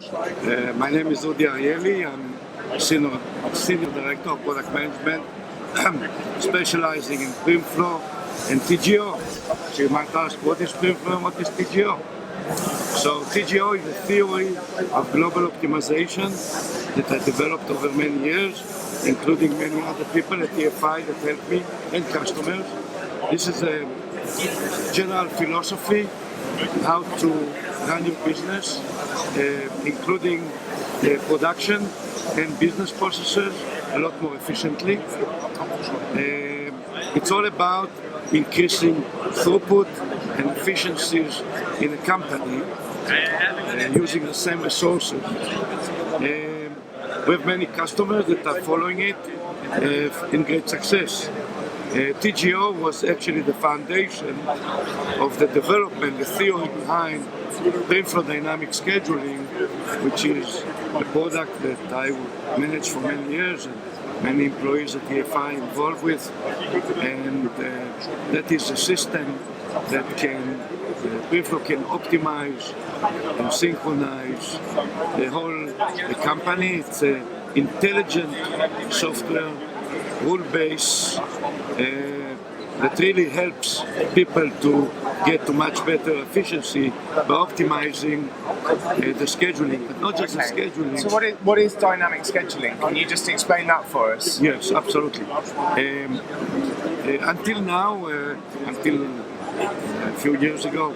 My name is Udi Arieli. I'm Senior Director of Product Management, specializing in PrimFlow and TGO. So you might ask, what is PrimFlow and what is TGO? So TGO is a theory of global optimization that I developed over many years, including many other people at TFI that helped me and customers. This is a general philosophy how to run your business, including production and business processes a lot more efficiently. It's all about increasing throughput and efficiencies in a company using the same resources. We have many customers that are following it in great success. TGO was actually the foundation of the development, the theory behind PrimFlow dynamic scheduling, which is a product that I managed for many years and many employees at TFI involved with. And that is a system that PrimFlow can optimize and synchronize the company. It's an intelligent software, rule-based, that really helps people to get to much better efficiency by optimizing the scheduling, but not just the scheduling. So what is dynamic scheduling? Can you just explain that for us? Yes, absolutely. Until now, until a few years ago,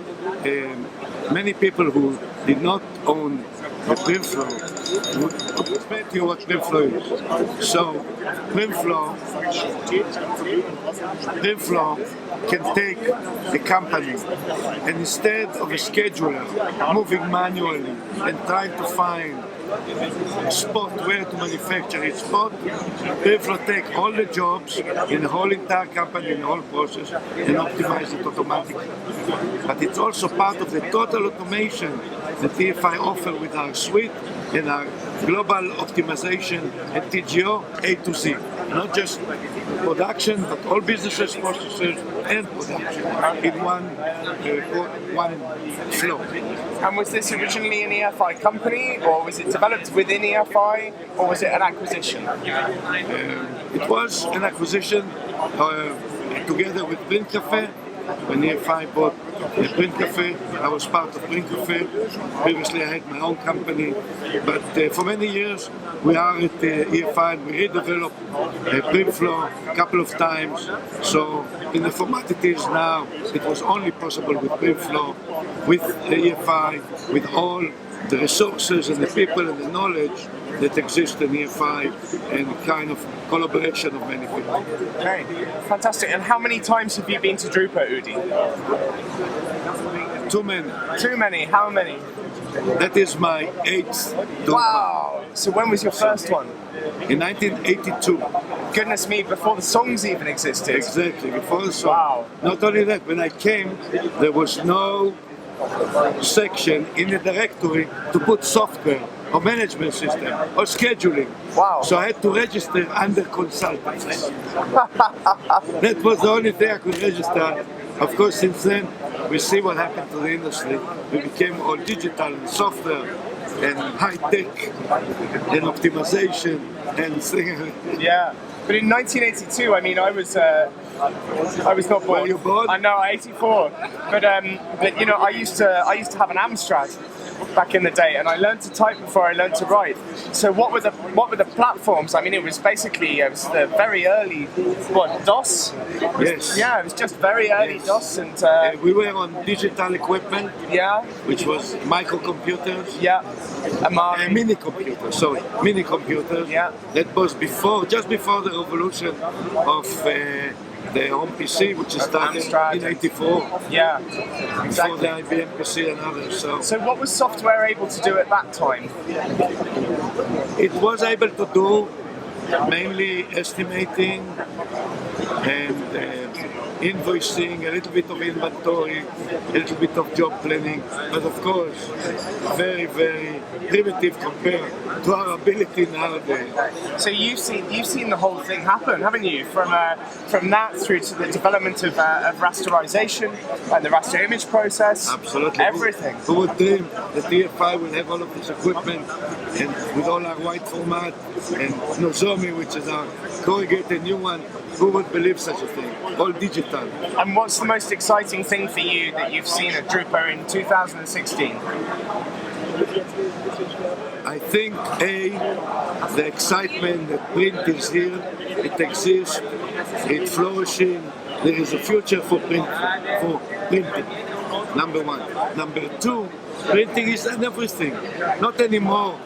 many people who did not own the PrimFlow would explain to you what PrimFlow is. So PrimFlow can take the company and instead of a scheduler moving manually and trying to find a spot where to manufacture each spot, PrimFlow take all the jobs in the whole entire company, in the whole process, and optimize it automatically. But it's also part of the total automation that TFI offer with our suite and our global optimization at TGO A to Z. Not just production, but all businesses, processes, and production in one flow. And was this originally an EFI company, or was it developed within EFI, or was it an acquisition? It was an acquisition together with Print Cafe. When EFI bought Print Cafe, I was part of Print Cafe. Previously I had my own company, but for many years we are at EFI and we redeveloped PrimFlow a couple of times. So in the format it is now, it was only possible with PrimFlow, with EFI, with all the resources and the people and the knowledge that exist in EFI and kind of collaboration of many people. Okay, fantastic. And how many times have you been to Drupa, Udi? Too many. Too many? How many? That is my 8th Drupa. Wow! So when was your first one? In 1982. Goodness me, before the songs even existed. Exactly, before the song. Wow. Not only that, when I came, there was no section in the directory to put software or management system or scheduling. Wow. So I had to register under consultants. That was the only thing I could register. Of course, since then, we see what happened to the industry. We became all digital and software and high-tech and optimization and things. Yeah. But in 1982, I mean, I was not born. Were you born? I know, 84. But you know, I used to have an Amstrad back in the day, and I learned to type before I learned to write. So what were the platforms? I mean, it was the very early DOS. Yes. Yeah, it was just very early DOS, and we were on digital equipment. Yeah. Which was microcomputers. Yeah. Mini computers. Sorry, mini computers. Yeah. That was just before the revolution of the home PC, which started Amstrad. in '84. Yeah, exactly. Before the IBM PC and others. So what was software able to do at that time? It was able to do mainly estimating and invoicing, a little bit of inventory, a little bit of job planning, but of course, very, very primitive compared to our ability nowadays. So you've seen the whole thing happen, haven't you? From that through to the development of rasterization and the raster image process. Absolutely. Everything. Who would dream that TFI will have all of this equipment and with all our white format and Nozomi, which is our corrugated new one? Who would believe such a thing? All digital. And what's the most exciting thing for you that you've seen at Drupa in 2016? I think the excitement that print is here, it exists, it's flourishing, there is a future for printing. Number one. Number two, printing is in everything. Not anymore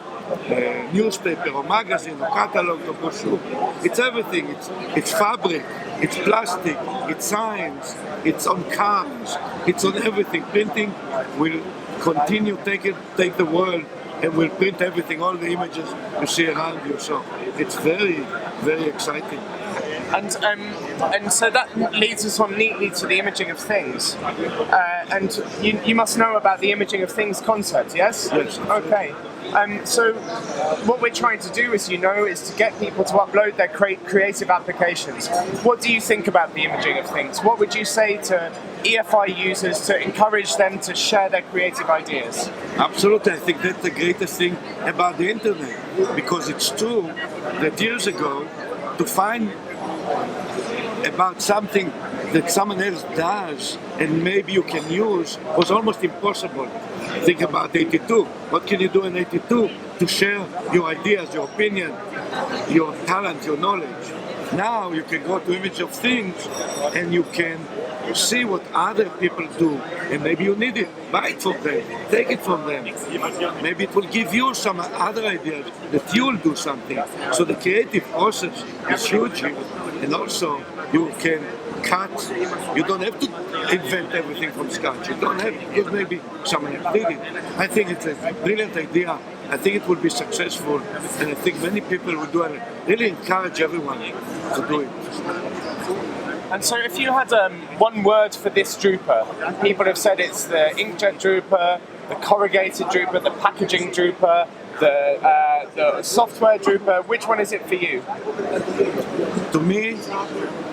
newspaper or magazine or catalog or brochure. It's everything. It's fabric, it's plastic, it's science, it's on cars, it's on everything. Printing will continue take the world and will print everything, all the images you see around you. So it's very, very exciting. And so that leads us on neatly to the imaging of things. And you must know about the imaging of things concept, yes? Yes. Okay. So what we're trying to do, as you know, is to get people to upload their creative applications. What do you think about the imaging of things? What would you say to EFI users to encourage them to share their creative ideas? Absolutely, I think that's the greatest thing about the internet, because it's true that years ago, to find about something that someone else does and maybe you can use was almost impossible. Think about 82. What can you do in 82 to share your ideas, your opinion, your talent, your knowledge? Now you can go to Image of Things and you can see what other people do, and maybe you need it. Buy it from them, take it from them. Maybe it will give you some other ideas that you'll do something. So the creative process is huge, and also you can cut. You don't have to invent everything from scratch. You don't have, because maybe someone else did it. I think it's a brilliant idea. I think it will be successful, and I think many people will do it. Really encourage everyone to do it. And so if you had one word for this Drupa, people have said it's the inkjet Drupa, the corrugated Drupa, the packaging Drupa, the software Drupa. Which one is it for you? To me,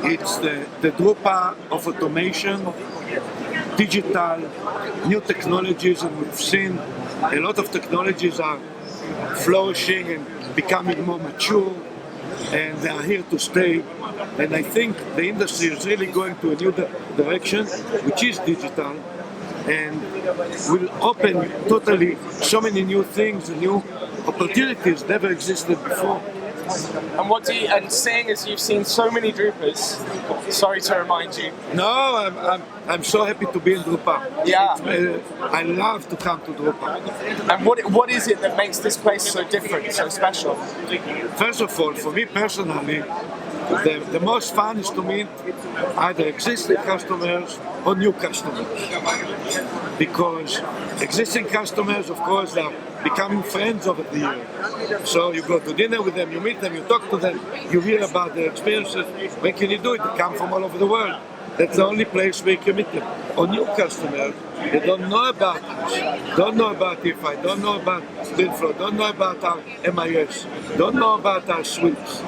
it's the Drupa of automation, digital, new technologies, and we've seen a lot of technologies are flourishing and becoming more mature, and they are here to stay. And I think the industry is really going to a new direction, which is digital, and will open totally so many new things and new opportunities never existed before. And and seeing as you've seen so many Drupas, sorry to remind you. No, I'm so happy to be in Drupa. Yeah. I love to come to Drupa. And what is it that makes this place so different, so special? First of all, for me personally, the most fun is to meet either existing customers or new customers. Because existing customers, of course, are becoming friends over the years. So you go to dinner with them, you meet them, you talk to them, you hear about their experiences. When can you do it? They come from all over the world. That's the only place where you can meet them. Or new customers, they don't know about us, don't know about TFI, don't know about Billflow, don't know about our MIS, don't know about our suites.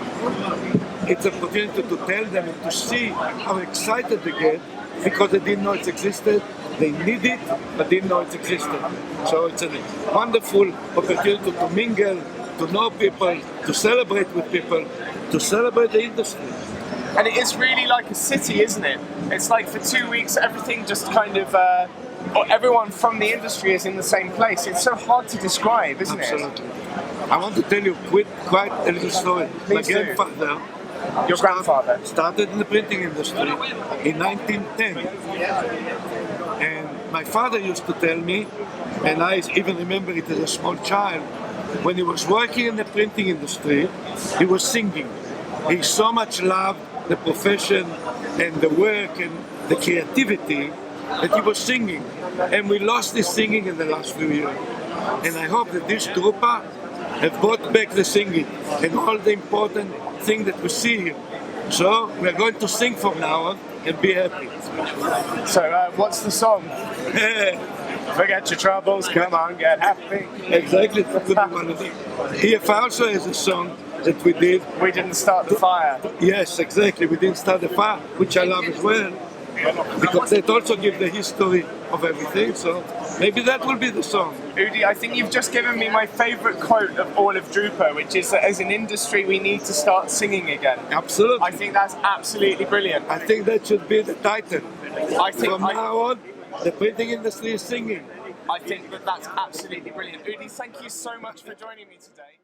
It's an opportunity to tell them and to see how excited they get because they didn't know it existed. They need it, but didn't know it existed. So it's a wonderful opportunity to mingle, to know people, to celebrate with people, to celebrate the industry. And it is really like a city, isn't it? It's like for 2 weeks, everything just kind of, everyone from the industry is in the same place. It's so hard to describe, isn't Absolutely. I want to tell you quite a little story. My grandfather, Your grandfather started in the printing industry in 1910. And my father used to tell me, and I even remember it as a small child, when he was working in the printing industry, he was singing. He so much loved the profession and the work and the creativity that he was singing. And we lost this singing in the last few years. And I hope that this Drupa have brought back the singing and all the important things that we see here. So we're going to sing from now on. and be happy. So, what's the song? Forget your troubles, come on, get happy. Exactly, that could be one of them. EF also has a song that we did. We didn't start the fire. Yes, exactly. We didn't start the fire, which I love as well, because that also gives the history of everything. So maybe that will be the song. Udi, I think you've just given me my favourite quote of all of Drupa, which is that as an industry we need to start singing again. Absolutely. I think that's absolutely brilliant. I think that should be the title. I think From now on, the printing industry is singing. I think that that's absolutely brilliant. Udi, thank you so much for joining me today.